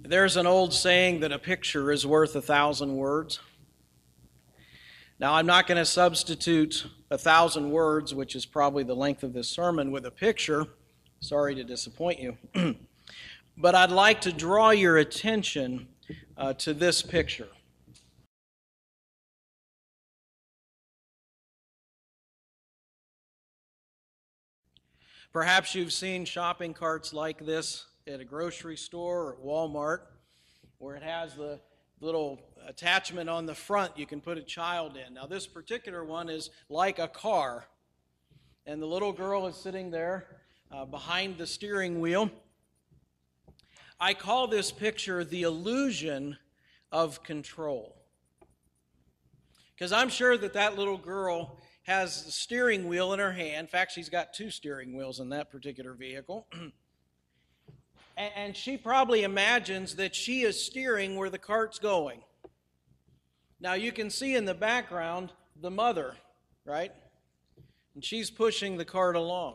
There's an old saying that a picture is worth 1,000 words. Now, I'm not going to substitute 1,000 words, which is probably the length of this sermon, with a picture. Sorry to disappoint you. But I'd like to draw your attention to this picture. Perhaps you've seen shopping carts like this at a grocery store or at Walmart, where it has the little attachment on the front you can put a child in. Now, this particular one is like a car, and the little girl is sitting there behind the steering wheel. I call this picture the illusion of control, because I'm sure that little girl has the steering wheel in her hand. In fact, she's got 2 steering wheels in that particular vehicle. And she probably imagines that she is steering where the cart's going. Now, you can see in the background the mother, right? And she's pushing the cart along.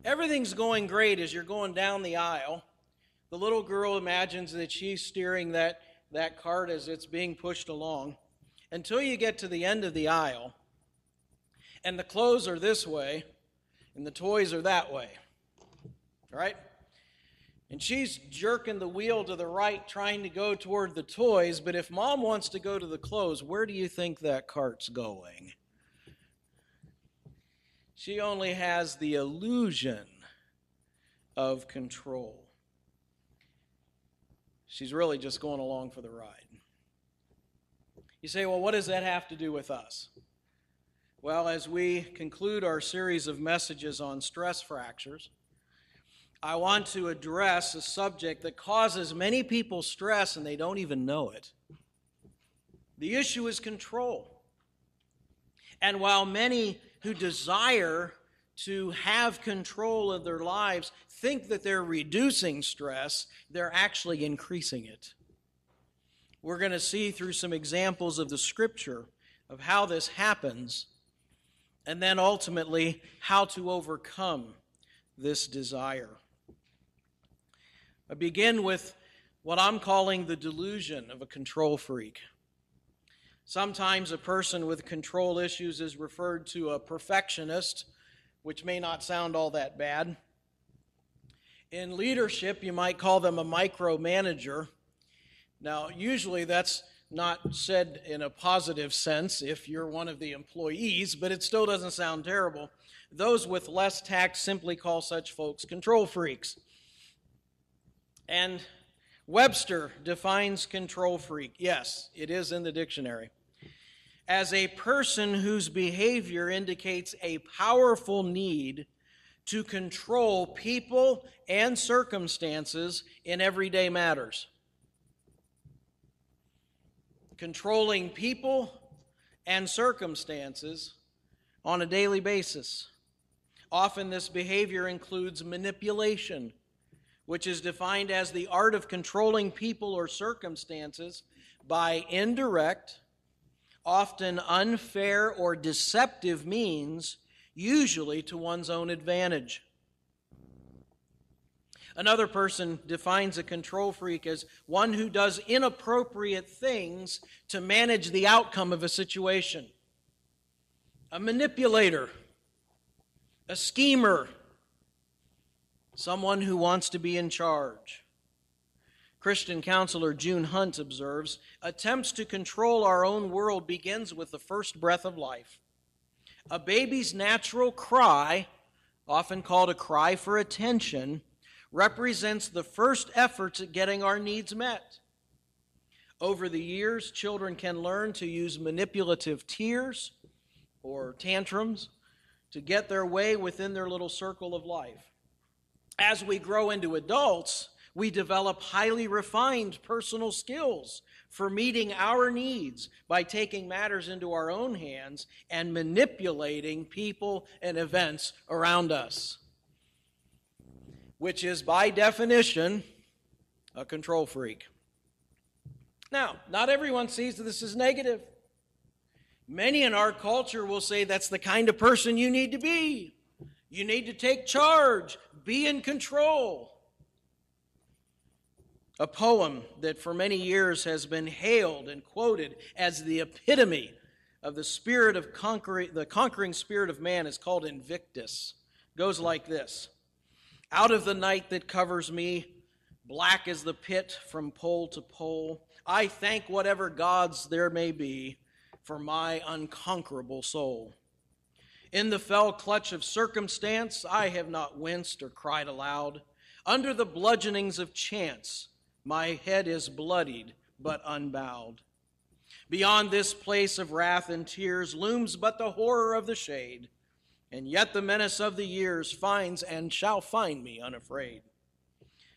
Everything's going great as you're going down the aisle. The little girl imagines that she's steering that cart as it's being pushed along, until you get to the end of the aisle, and the clothes are this way, and the toys are that way, right? And she's jerking the wheel to the right, trying to go toward the toys, but if Mom wants to go to the clothes, where do you think that cart's going? She only has the illusion of control. She's really just going along for the ride. You say, well, what does that have to do with us? Well, as we conclude our series of messages on stress fractures, I want to address a subject that causes many people stress and they don't even know it. The issue is control. And while many who desire to have control of their lives think that they're reducing stress, they're actually increasing it. We're going to see through some examples of the Scripture of how this happens, and then ultimately how to overcome this desire. I begin with what I'm calling the delusion of a control freak. Sometimes a person with control issues is referred to a perfectionist, which may not sound all that bad. In leadership, you might call them a micromanager. Now, usually that's not said in a positive sense if you're one of the employees, but it still doesn't sound terrible. Those with less tact simply call such folks control freaks. And Webster defines control freak. Yes, it is in the dictionary. As a person whose behavior indicates a powerful need to control people and circumstances in everyday matters. Controlling people and circumstances on a daily basis. Often this behavior includes manipulation, which is defined as the art of controlling people or circumstances by indirect, often unfair or deceptive means, usually to one's own advantage. Another person defines a control freak as one who does inappropriate things to manage the outcome of a situation. A manipulator, a schemer, someone who wants to be in charge. Christian counselor June Hunt observes, attempts to control our own world begins with the first breath of life. A baby's natural cry, often called a cry for attention, represents the first efforts at getting our needs met. Over the years, children can learn to use manipulative tears or tantrums to get their way within their little circle of life. As we grow into adults, we develop highly refined personal skills for meeting our needs by taking matters into our own hands and manipulating people and events around us, which is by definition a control freak. Now, not everyone sees this as negative. Many in our culture will say that's the kind of person you need to be. You need to take charge, be in control. a poem that for many years has been hailed and quoted as the epitome of the spirit of the conquering spirit of man, is called Invictus. It goes like this: out of the night that covers me, black as the pit from pole to pole, I thank whatever gods there may be for my unconquerable soul. In the fell clutch of circumstance, I have not winced or cried aloud. Under the bludgeonings of chance, my head is bloodied but unbowed. Beyond this place of wrath and tears looms but the horror of the shade, and yet the menace of the years finds and shall find me unafraid.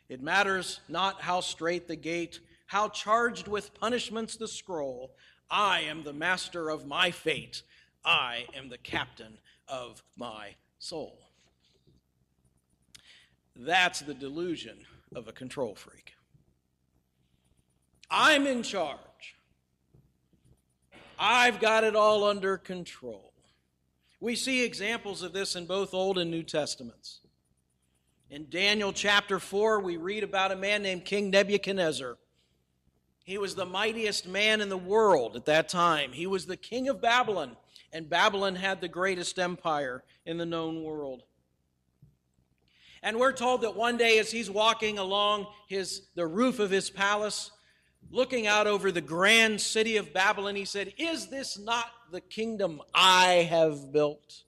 It matters not how strait the gate, how charged with punishments the scroll. I am the master of my fate. I am the captain of my soul. That's the delusion of a control freak. I'm in charge. I've got it all under control. We see examples of this in both Old and New Testaments. In Daniel chapter 4, we read about a man named King Nebuchadnezzar. He was the mightiest man in the world at that time. He was the king of Babylon, and Babylon had the greatest empire in the known world. And we're told that one day as he's walking along the roof of his palace, looking out over the grand city of Babylon, he said, "Is this not the kingdom I have built?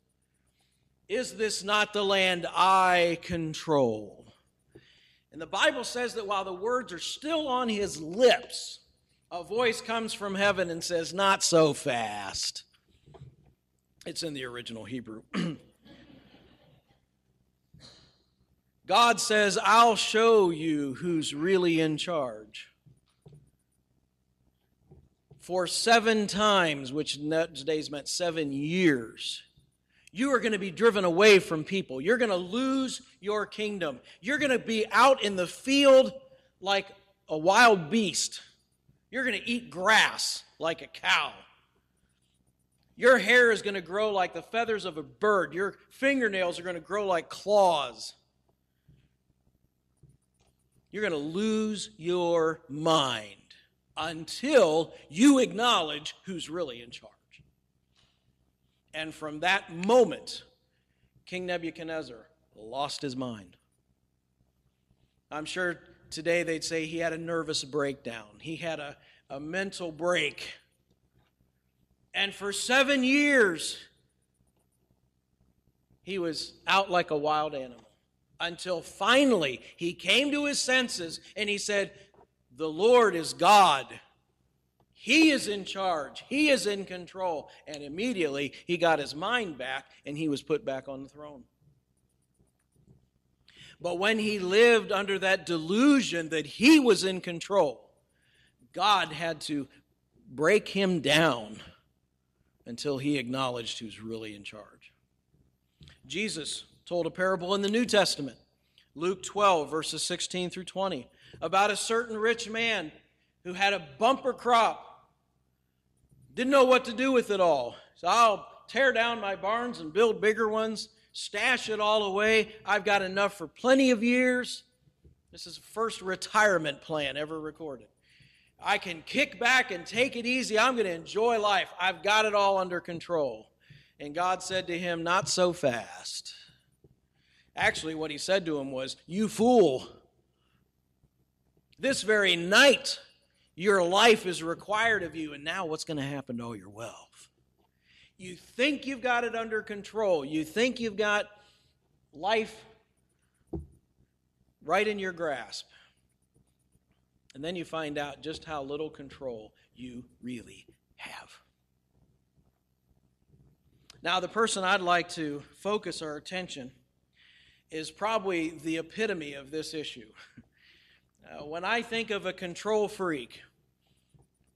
Is this not the land I control?" And the Bible says that while the words are still on his lips, a voice comes from heaven and says, "Not so fast." It's in the original Hebrew. God says, "I'll show you who's really in charge." For 7 times, which in those days meant 7 years, you are going to be driven away from people. You're going to lose your kingdom. You're going to be out in the field like a wild beast. You're going to eat grass like a cow. Your hair is going to grow like the feathers of a bird. Your fingernails are going to grow like claws. You're going to lose your mind until you acknowledge who's really in charge. And from that moment, King Nebuchadnezzar lost his mind. I'm sure today they'd say he had a nervous breakdown. He had a mental break. And for 7 years, he was out like a wild animal. Until finally, he came to his senses and he said, "The Lord is God. He is in charge. He is in control." And immediately he got his mind back and he was put back on the throne. But when he lived under that delusion that he was in control, God had to break him down until he acknowledged who's really in charge. Jesus told a parable in the New Testament, Luke 12, verses 16 through 20, about a certain rich man who had a bumper crop. Didn't know what to do with it all. So I'll tear down my barns and build bigger ones, stash it all away. I've got enough for plenty of years. This is the first retirement plan ever recorded. I can kick back and take it easy. I'm going to enjoy life. I've got it all under control. And God said to him, "Not so fast." Actually, what he said to him was, "You fool. This very night, your life is required of you, and now what's going to happen to all your wealth? You think you've got it under control. You think you've got life right in your grasp. And then you find out just how little control you really have." Now, the person I'd like to focus our attention is probably the epitome of this issue. When I think of a control freak,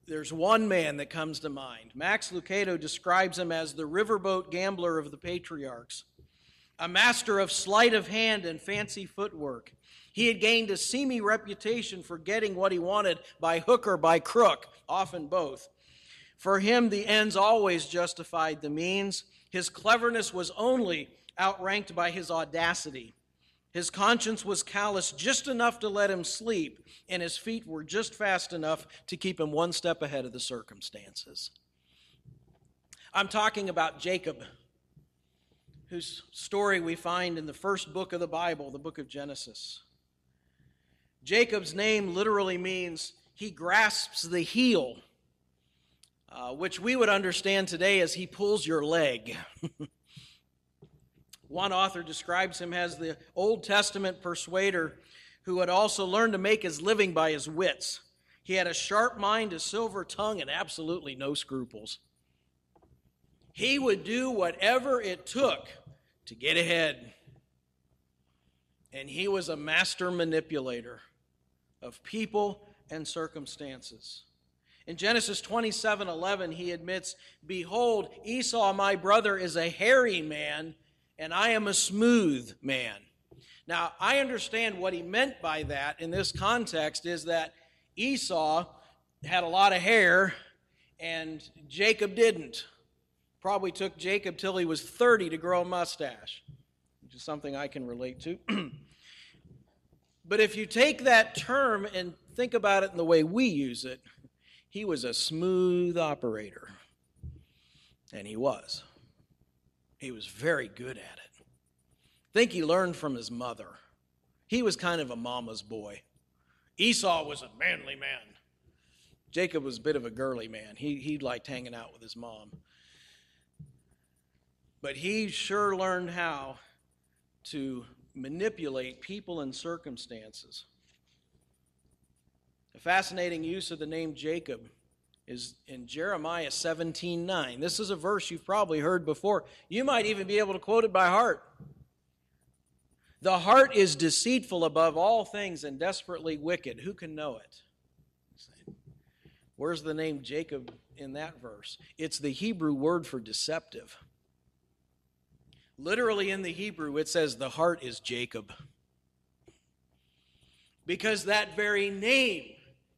there's one man that comes to mind. Max Lucado describes him as the riverboat gambler of the patriarchs, a master of sleight of hand and fancy footwork. He had gained a seamy reputation for getting what he wanted by hook or by crook, often both. For him, the ends always justified the means. His cleverness was only outranked by his audacity. His conscience was callous just enough to let him sleep, and his feet were just fast enough to keep him one step ahead of the circumstances. I'm talking about Jacob, whose story we find in the first book of the Bible, the book of Genesis. Jacob's name literally means he grasps the heel, which we would understand today as he pulls your leg. One author describes him as the Old Testament persuader who had also learned to make his living by his wits. He had a sharp mind, a silver tongue, and absolutely no scruples. He would do whatever it took to get ahead. And he was a master manipulator of people and circumstances. In Genesis 27:11, he admits, "Behold, Esau, my brother, is a hairy man, and I am a smooth man." Now, I understand what he meant by that in this context is that Esau had a lot of hair and Jacob didn't. Probably took Jacob till he was 30 to grow a mustache, which is something I can relate to. But if you take that term and think about it in the way we use it, he was a smooth operator. And he was. He was very good at it. I think he learned from his mother. He was kind of a mama's boy. Esau was a manly man. Jacob was a bit of a girly man. He liked hanging out with his mom. But he sure learned how to manipulate people and circumstances. A fascinating use of the name Jacob is in Jeremiah 17:9. This is a verse you've probably heard before. You might even be able to quote it by heart. "The heart is deceitful above all things and desperately wicked. Who can know it?" Where's the name Jacob in that verse? It's the Hebrew word for deceptive. Literally in the Hebrew, it says the heart is Jacob. Because that very name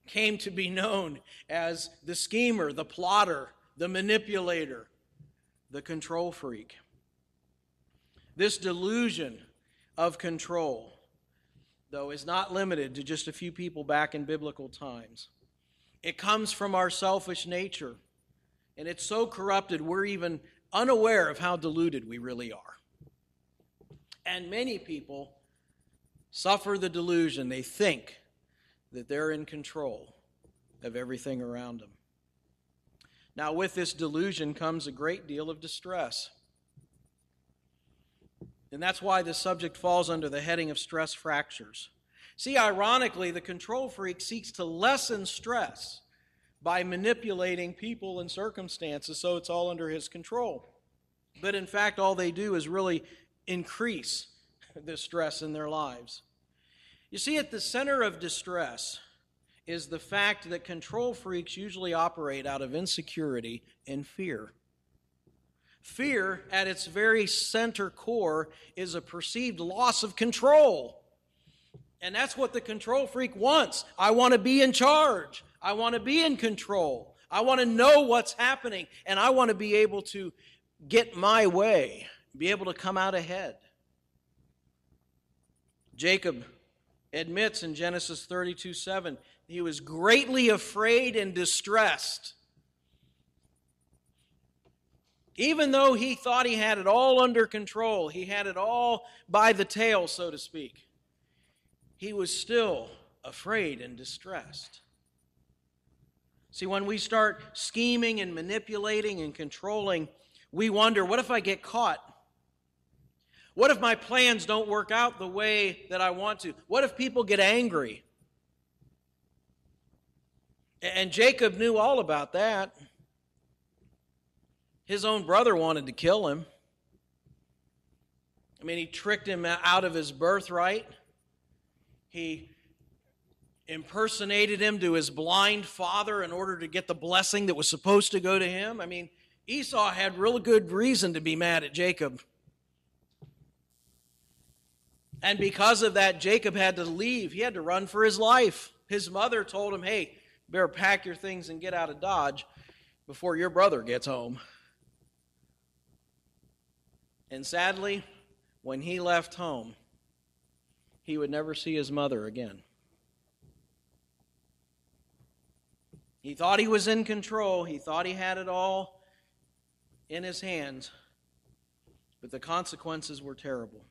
came to be known as the schemer, the plotter, the manipulator, the control freak. This delusion of control, though, is not limited to just a few people back in biblical times. It comes from our selfish nature, and it's so corrupted we're even unaware of how deluded we really are. And many people suffer the delusion. They think that they're in control of everything around them. Now, with this delusion comes a great deal of distress. And that's why this subject falls under the heading of stress fractures. See, ironically, the control freak seeks to lessen stress by manipulating people and circumstances so it's all under his control. But in fact, all they do is really increase the stress in their lives. You see, at the center of distress is the fact that control freaks usually operate out of insecurity and fear. Fear, at its very center core, is a perceived loss of control. And that's what the control freak wants. I want to be in charge. I want to be in control. I want to know what's happening. And I want to be able to get my way, be able to come out ahead. Jacob admits in Genesis 32:7, he was greatly afraid and distressed. Even though he thought he had it all under control, he had it all by the tail, so to speak, he was still afraid and distressed. See, when we start scheming and manipulating and controlling, we wonder, what if I get caught? What if my plans don't work out the way that I want to? What if people get angry? And Jacob knew all about that. His own brother wanted to kill him. I mean, he tricked him out of his birthright. He impersonated him to his blind father in order to get the blessing that was supposed to go to him. I mean, Esau had real good reason to be mad at Jacob. And because of that, Jacob had to leave. He had to run for his life. His mother told him, "Hey, better pack your things and get out of Dodge before your brother gets home." And sadly, when he left home, he would never see his mother again. He thought he was in control. He thought he had it all in his hands. But the consequences were terrible.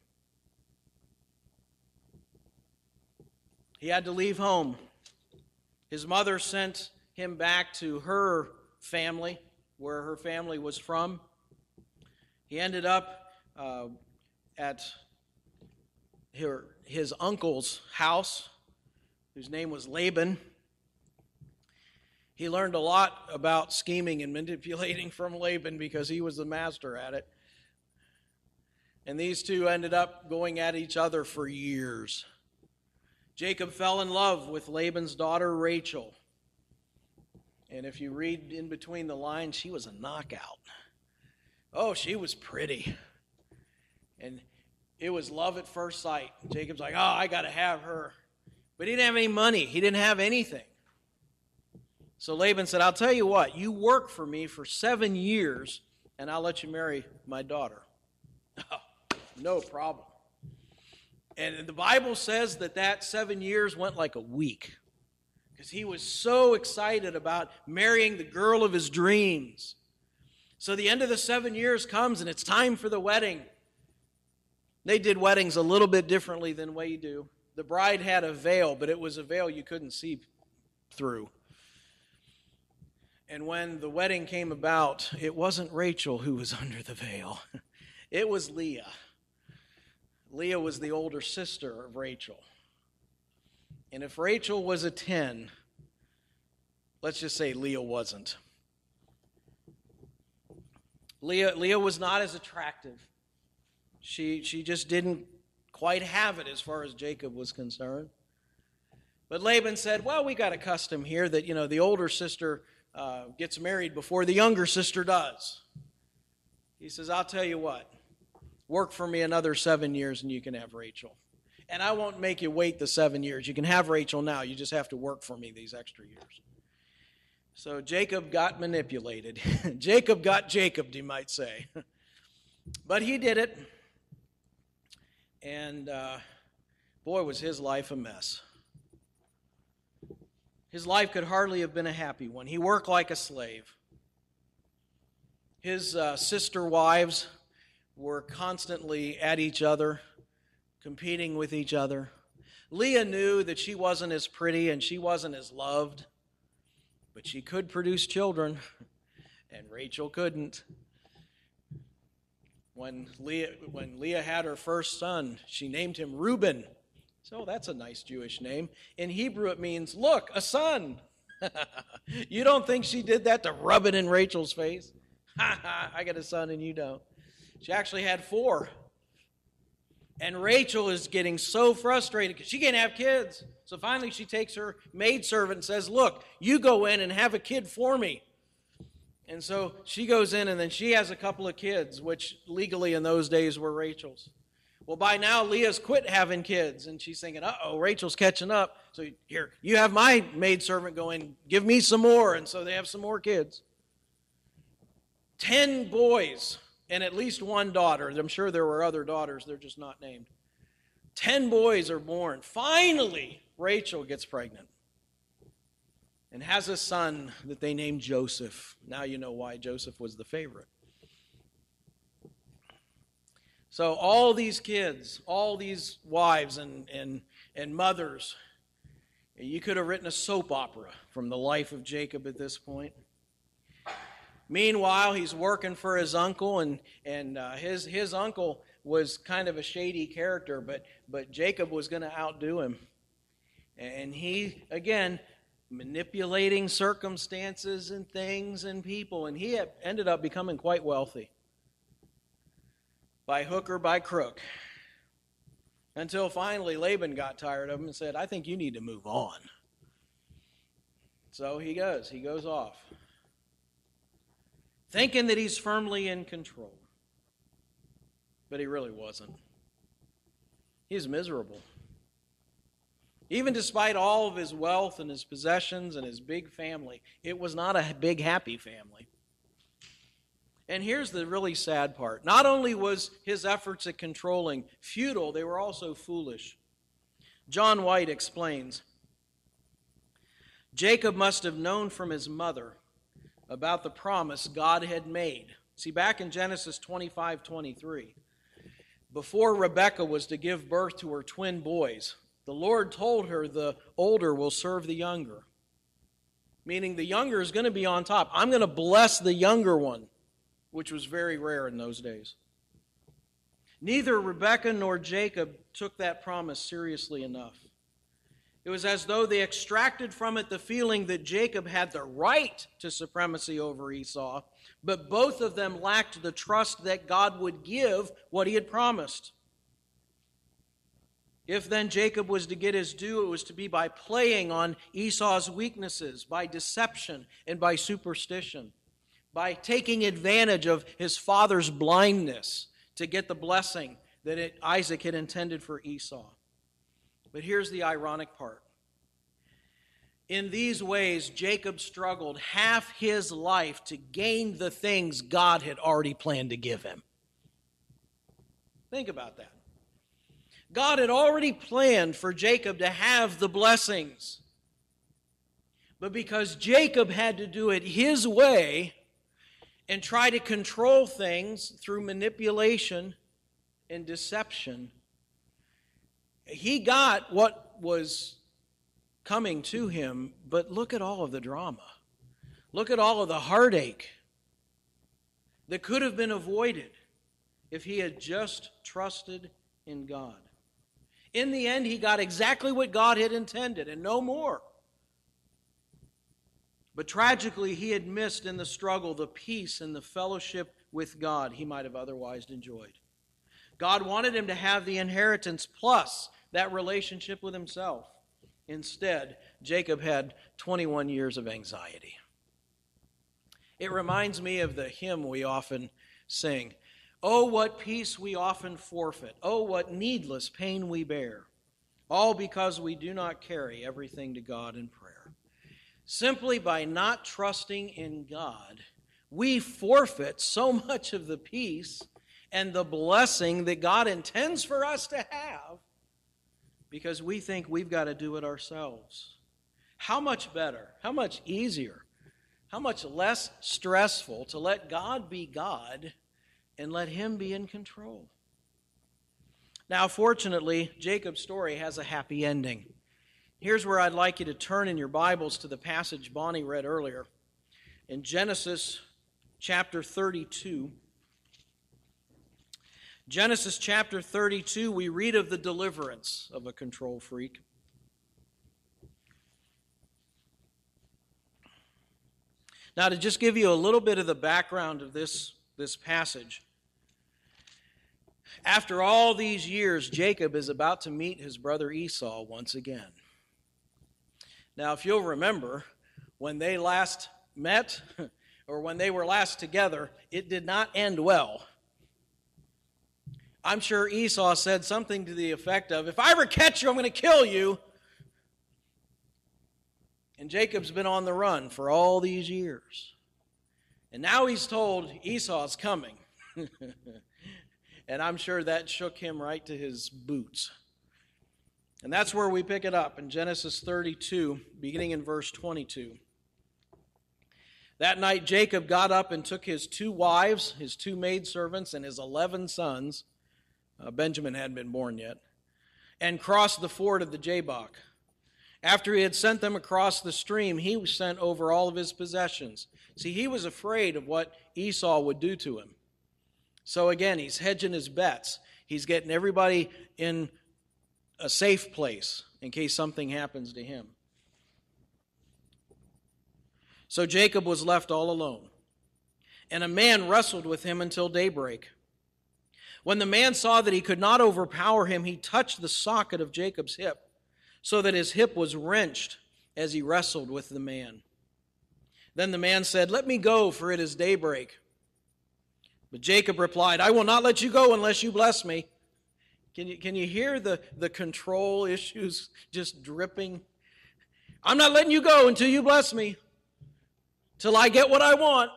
He had to leave home. His mother sent him back to her family, where her family was from. He ended up at his uncle's house, whose name was Laban. He learned a lot about scheming and manipulating from Laban because he was the master at it. And these two ended up going at each other for years. Jacob fell in love with Laban's daughter Rachel. And if you read in between the lines, she was a knockout. Oh, she was pretty. And it was love at first sight. Jacob's like, oh, I got to have her. But he didn't have any money. He didn't have anything. So Laban said, I'll tell you what, you work for me for 7 years, and I'll let you marry my daughter. Oh, no problem. And the Bible says that 7 years went like a week, because he was so excited about marrying the girl of his dreams. So the end of the 7 years comes, and it's time for the wedding. They did weddings a little bit differently than we do. The bride had a veil, but it was a veil you couldn't see through. And when the wedding came about, it wasn't Rachel who was under the veil. It was Leah. Leah was the older sister of Rachel. And if Rachel was a 10, let's just say Leah wasn't. Leah was not as attractive. She just didn't quite have it as far as Jacob was concerned. But Laban said, well, we got a custom here that, the older sister gets married before the younger sister does. He says, I'll tell you what, work for me another 7 years and you can have Rachel. And I won't make you wait the 7 years. You can have Rachel now. You just have to work for me these extra years. So Jacob got manipulated. Jacob got Jacobed, you might say. But he did it. And boy, was his life a mess. His life could hardly have been a happy one. He worked like a slave. His sister wives were constantly at each other, competing with each other. Leah knew that she wasn't as pretty and she wasn't as loved, but she could produce children, and Rachel couldn't. When Leah had her first son, she named him Reuben. So that's a nice Jewish name. In Hebrew, it means, look, a son. You don't think she did that to rub it in Rachel's face? I got a son and you don't. She actually had 4. And Rachel is getting so frustrated because she can't have kids. So finally she takes her maidservant and says, look, you go in and have a kid for me. And so she goes in and then she has a couple of kids, which legally in those days were Rachel's. Well, by now, Leah's quit having kids, and she's thinking, uh-oh, Rachel's catching up. So here, you have my maidservant go in, give me some more, and so they have some more kids. 10 boys and at least 1 daughter. I'm sure there were other daughters, they're just not named. 10 boys are born. Finally, Rachel gets pregnant and has a son that they named Joseph. Now you know why Joseph was the favorite. So all these kids, all these wives and mothers, you could have written a soap opera from the life of Jacob at this point. Meanwhile, he's working for his uncle, and his uncle was kind of a shady character, but Jacob was going to outdo him. And he, again, manipulating circumstances and things and people, and he ended up becoming quite wealthy. By hook or by crook. Until finally Laban got tired of him and said, I think you need to move on. So he goes off. Thinking that he's firmly in control. But he really wasn't. He's miserable. Even despite all of his wealth and his possessions and his big family, it was not a big happy family. And here's the really sad part. Not only was his efforts at controlling futile, they were also foolish. John White explains, Jacob must have known from his mother about the promise God had made. See, back in Genesis 25:23, before Rebekah was to give birth to her twin boys, the Lord told her the older will serve the younger, meaning the younger is going to be on top. I'm going to bless the younger one, which was very rare in those days. Neither Rebekah nor Jacob took that promise seriously enough. It was as though they extracted from it the feeling that Jacob had the right to supremacy over Esau, but both of them lacked the trust that God would give what he had promised. If then Jacob was to get his due, it was to be by playing on Esau's weaknesses, by deception and by superstition, by taking advantage of his father's blindness to get the blessing that Isaac had intended for Esau. But here's the ironic part. In these ways, Jacob struggled half his life to gain the things God had already planned to give him. Think about that. God had already planned for Jacob to have the blessings. But because Jacob had to do it his way and try to control things through manipulation and deception, he got what was coming to him, but look at all of the drama. Look at all of the heartache that could have been avoided if he had just trusted in God. In the end, he got exactly what God had intended and no more. But tragically, he had missed in the struggle the peace and the fellowship with God he might have otherwise enjoyed. God wanted him to have the inheritance plus that relationship with himself. Instead, Jacob had 21 years of anxiety. It reminds me of the hymn we often sing. Oh, what peace we often forfeit. Oh, what needless pain we bear. All because we do not carry everything to God in prayer. Simply by not trusting in God, we forfeit so much of the peace and the blessing that God intends for us to have because we think we've got to do it ourselves. How much better, how much easier, how much less stressful to let God be God and let Him be in control. Now, fortunately, Jacob's story has a happy ending. Here's where I'd like you to turn in your Bibles to the passage Bonnie read earlier. In Genesis chapter 32. Genesis chapter 32, we read of the deliverance of a control freak. Now, to just give you a little bit of the background of this passage, after all these years, Jacob is about to meet his brother Esau once again. Now, if you'll remember, when they last met, or when they were last together, it did not end well. I'm sure Esau said something to the effect of, if I ever catch you, I'm going to kill you. And Jacob's been on the run for all these years. And now he's told Esau's coming. And I'm sure that shook him right to his boots. And that's where we pick it up in Genesis 32, beginning in verse 22. That night Jacob got up and took his 2 wives, his 2 maidservants, and his 11 sons. Benjamin hadn't been born yet. And crossed the ford of the Jabbok. After he had sent them across the stream, he sent over all of his possessions. See, he was afraid of what Esau would do to him. So again, he's hedging his bets. He's getting everybody in a safe place in case something happens to him. So Jacob was left all alone, and a man wrestled with him until daybreak. When the man saw that he could not overpower him, he touched the socket of Jacob's hip, so that his hip was wrenched as he wrestled with the man. Then the man said, "Let me go, for it is daybreak." But Jacob replied, "I will not let you go unless you bless me." Can you hear the control issues just dripping? I'm not letting you go until you bless me, till I get what I want.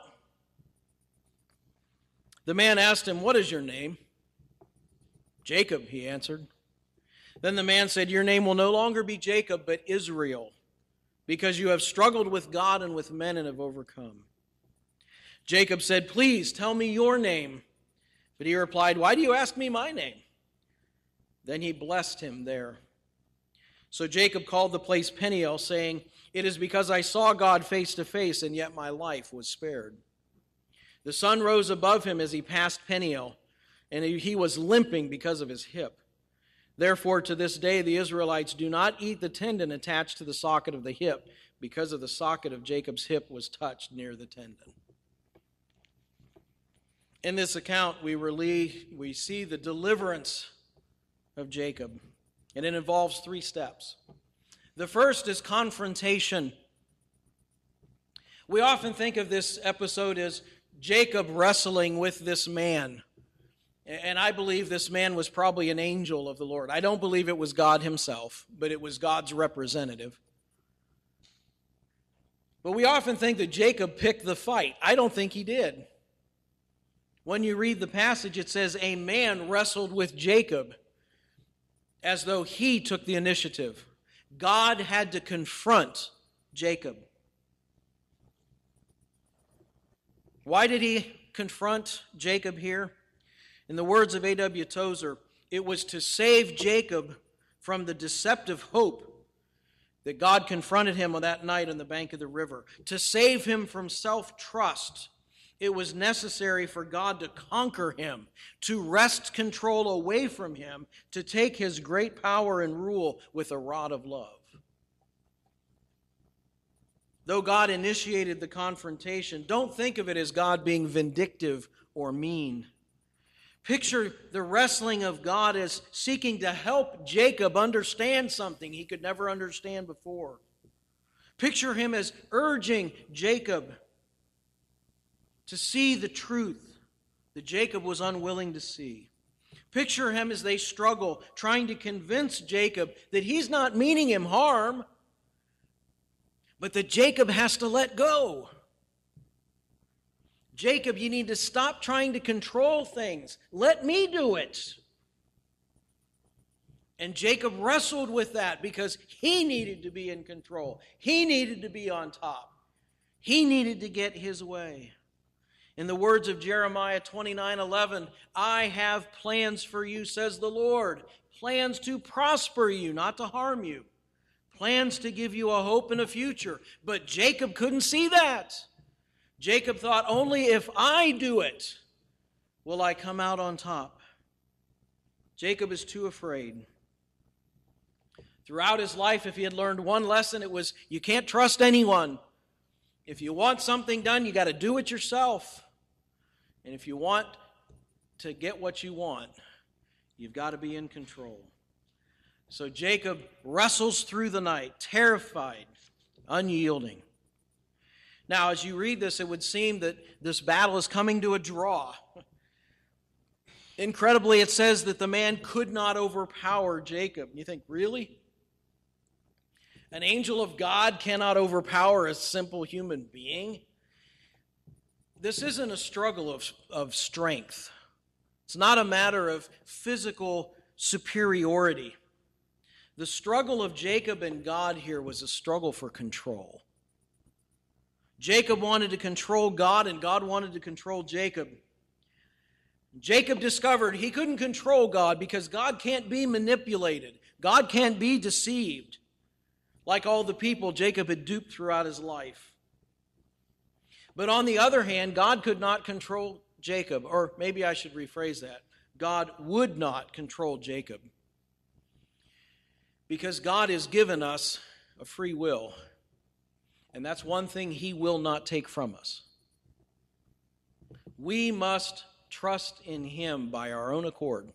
The man asked him, "What is your name?" "Jacob," he answered. Then the man said, "Your name will no longer be Jacob, but Israel, because you have struggled with God and with men and have overcome." Jacob said, "Please tell me your name." But he replied, "Why do you ask me my name?" Then he blessed him there. So Jacob called the place Peniel, saying, "It is because I saw God face to face, and yet my life was spared." The sun rose above him as he passed Peniel, and he was limping because of his hip. Therefore, to this day, the Israelites do not eat the tendon attached to the socket of the hip, because of the socket of Jacob's hip was touched near the tendon. In this account, we see the deliverance of Jacob, and it involves 3 steps. The first is confrontation. We often think of this episode as Jacob wrestling with this man, and I believe this man was probably an angel of the Lord. I don't believe it was God himself, but it was God's representative. But we often think that Jacob picked the fight. I don't think he did. When you read the passage, it says, "A man wrestled with Jacob," as though he took the initiative. God had to confront Jacob. Why did he confront Jacob here? In the words of A.W. Tozer, it was to save Jacob from the deceptive hope that God confronted him on that night on the bank of the river. To save him from self-trust, it was necessary for God to conquer him, to wrest control away from him, to take his great power and rule with a rod of love. Though God initiated the confrontation, don't think of it as God being vindictive or mean. Picture the wrestling of God as seeking to help Jacob understand something he could never understand before. Picture him as urging Jacob to see the truth that Jacob was unwilling to see. Picture him as they struggle, trying to convince Jacob that he's not meaning him harm, but that Jacob has to let go. Jacob, you need to stop trying to control things. Let me do it. And Jacob wrestled with that because he needed to be in control. He needed to be on top. He needed to get his way. In the words of Jeremiah 29:11, "I have plans for you, says the Lord, plans to prosper you, not to harm you, plans to give you a hope and a future." But Jacob couldn't see that. Jacob thought, only if I do it will I come out on top. Jacob is too afraid. Throughout his life, if he had learned one lesson, it was you can't trust anyone. If you want something done, you got to do it yourself. And if you want to get what you want, you've got to be in control. So Jacob wrestles through the night, terrified, unyielding. Now, as you read this, it would seem that this battle is coming to a draw. Incredibly, it says that the man could not overpower Jacob. You think, really? An angel of God cannot overpower a simple human being? This isn't a struggle of strength. It's not a matter of physical superiority. The struggle of Jacob and God here was a struggle for control. Jacob wanted to control God, and God wanted to control Jacob. Jacob discovered he couldn't control God because God can't be manipulated. God can't be deceived, like all the people Jacob had duped throughout his life. But on the other hand, God could not control Jacob, or maybe I should rephrase that. God would not control Jacob, because God has given us a free will. And that's one thing He will not take from us. We must trust in Him by our own accord.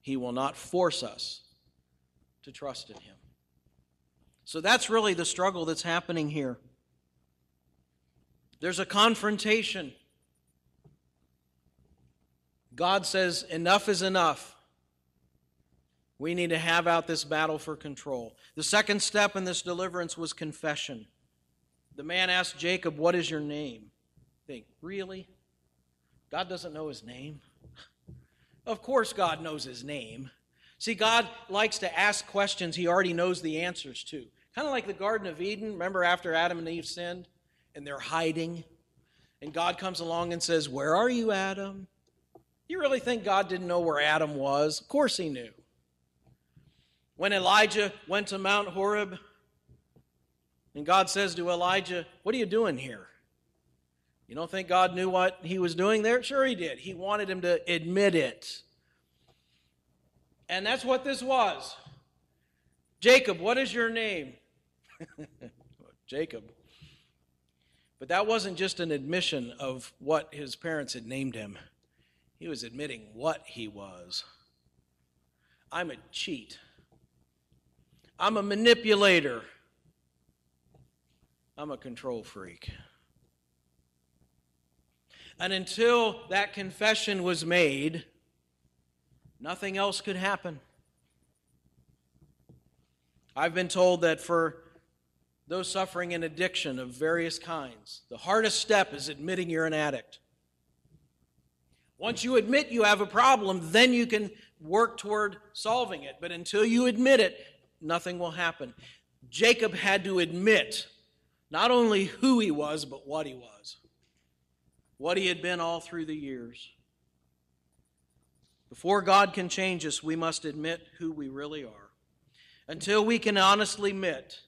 He will not force us to trust in Him. So that's really the struggle that's happening here. There's a confrontation. God says, enough is enough. We need to have out this battle for control. The second step in this deliverance was confession. The man asked Jacob, "What is your name?" Think, really? God doesn't know his name? Of course God knows his name. See, God likes to ask questions he already knows the answers to. Kind of like the Garden of Eden. Remember after Adam and Eve sinned? And they're hiding. And God comes along and says, "Where are you, Adam?" You really think God didn't know where Adam was? Of course he knew. When Elijah went to Mount Horeb, and God says to Elijah, "What are you doing here?" You don't think God knew what he was doing there? Sure he did. He wanted him to admit it. And that's what this was. "Jacob, what is your name?" Jacob. But that wasn't just an admission of what his parents had named him. He was admitting what he was. I'm a cheat. I'm a manipulator. I'm a control freak. And until that confession was made, nothing else could happen. I've been told that for those suffering in addiction of various kinds, the hardest step is admitting you're an addict. Once you admit you have a problem, then you can work toward solving it. But until you admit it, nothing will happen. Jacob had to admit not only who he was, but what he was. What he had been all through the years. Before God can change us, we must admit who we really are. Until we can honestly admit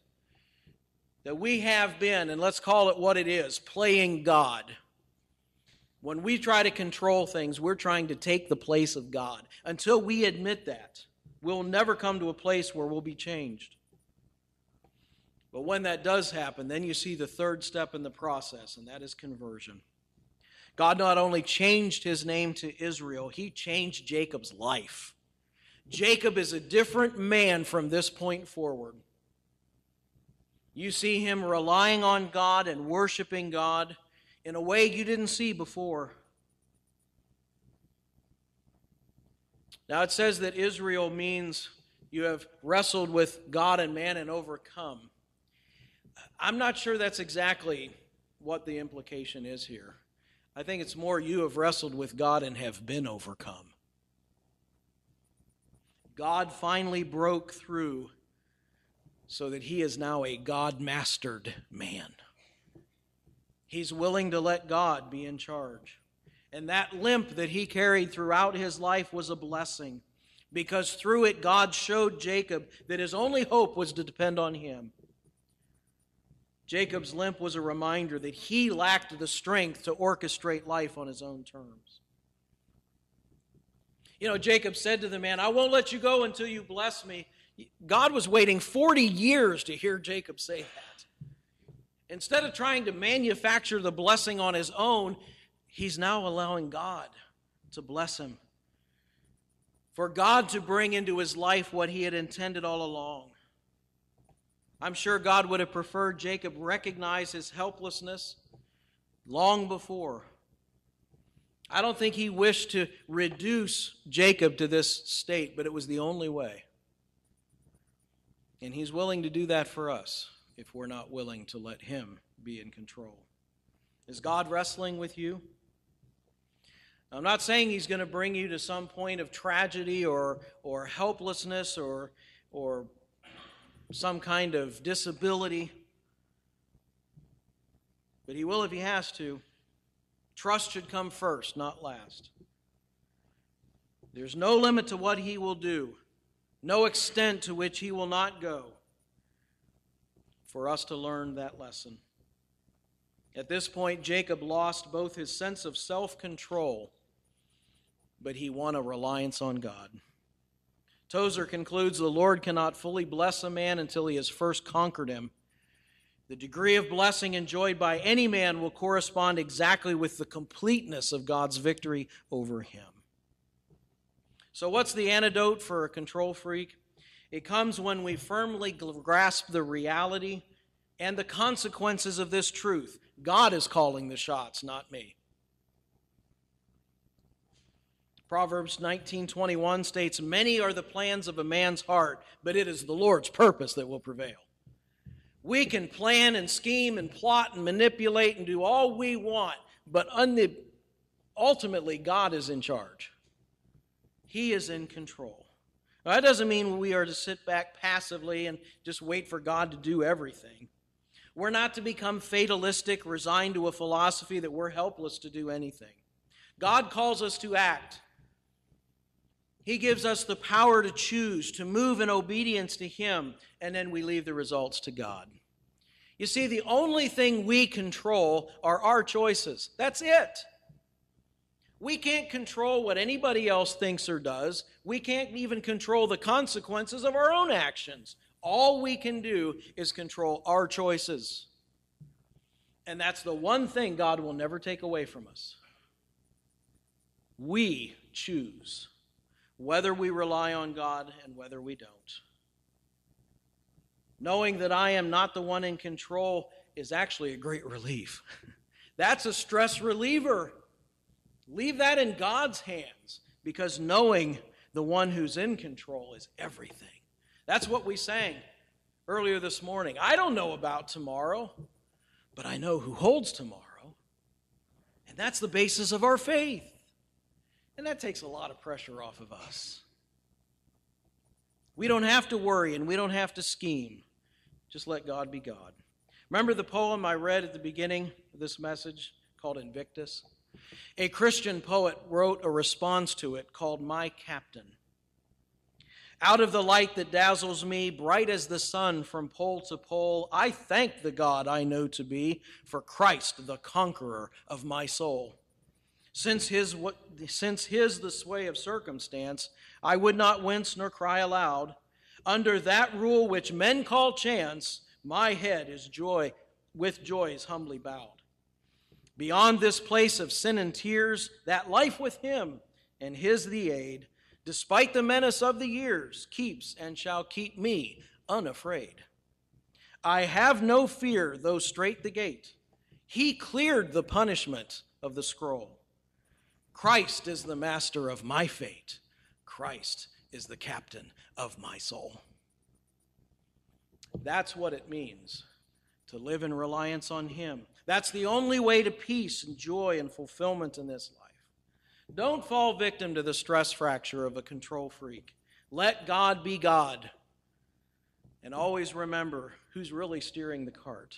that we have been, and let's call it what it is, playing God. When we try to control things, we're trying to take the place of God. Until we admit that, we'll never come to a place where we'll be changed. But when that does happen, then you see the third step in the process, and that is conversion. God not only changed his name to Israel, he changed Jacob's life. Jacob is a different man from this point forward. You see him relying on God and worshiping God in a way you didn't see before. Now it says that Israel means you have wrestled with God and man and overcome. I'm not sure that's exactly what the implication is here. I think it's more you have wrestled with God and have been overcome. God finally broke through so that he is now a God-mastered man. He's willing to let God be in charge. And that limp that he carried throughout his life was a blessing, because through it God showed Jacob that his only hope was to depend on him. Jacob's limp was a reminder that he lacked the strength to orchestrate life on his own terms. You know, Jacob said to the man, "I won't let you go until you bless me." God was waiting 40 years to hear Jacob say that. Instead of trying to manufacture the blessing on his own, he's now allowing God to bless him. For God to bring into his life what he had intended all along. I'm sure God would have preferred Jacob recognize his helplessness long before. I don't think he wished to reduce Jacob to this state, but it was the only way. And he's willing to do that for us if we're not willing to let him be in control. Is God wrestling with you? I'm not saying he's going to bring you to some point of tragedy or helplessness or some kind of disability. But he will if he has to. Trust should come first, not last. There's no limit to what he will do, no extent to which he will not go for us to learn that lesson. At this point, Jacob lost both his sense of self-control, but he won a reliance on God. Tozer concludes, the Lord cannot fully bless a man until he has first conquered him. The degree of blessing enjoyed by any man will correspond exactly with the completeness of God's victory over him. So what's the antidote for a control freak? It comes when we firmly grasp the reality and the consequences of this truth. God is calling the shots, not me. Proverbs 19:21 states, "Many are the plans of a man's heart, but it is the Lord's purpose that will prevail." We can plan and scheme and plot and manipulate and do all we want, but ultimately God is in charge. He is in control. Now, that doesn't mean we are to sit back passively and just wait for God to do everything. We're not to become fatalistic, resigned to a philosophy that we're helpless to do anything. God calls us to act. He gives us the power to choose, to move in obedience to Him, and then we leave the results to God. You see, the only thing we control are our choices. That's it. We can't control what anybody else thinks or does. We can't even control the consequences of our own actions. All we can do is control our choices. And that's the one thing God will never take away from us. We choose whether we rely on God and whether we don't. Knowing that I am not the one in control is actually a great relief. That's a stress reliever. Leave that in God's hands, because knowing the one who's in control is everything. That's what we sang earlier this morning. I don't know about tomorrow, but I know who holds tomorrow. And that's the basis of our faith. And that takes a lot of pressure off of us. We don't have to worry and we don't have to scheme. Just let God be God. Remember the poem I read at the beginning of this message called Invictus? A Christian poet wrote a response to it called My Captain. Out of the light that dazzles me, bright as the sun from pole to pole, I thank the God I know to be for Christ, the conqueror of my soul. Since his the sway of circumstance, I would not wince nor cry aloud. Under that rule which men call chance, my head is with joy is humbly bowed. Beyond this place of sin and tears, that life with him and his the aid, despite the menace of the years, keeps and shall keep me unafraid. I have no fear, though strait the gate. He cleared the punishment of the scroll. Christ is the master of my fate. Christ is the captain of my soul. That's what it means to live in reliance on Him. That's the only way to peace and joy and fulfillment in this life. Don't fall victim to the stress fracture of a control freak. Let God be God. And always remember who's really steering the cart.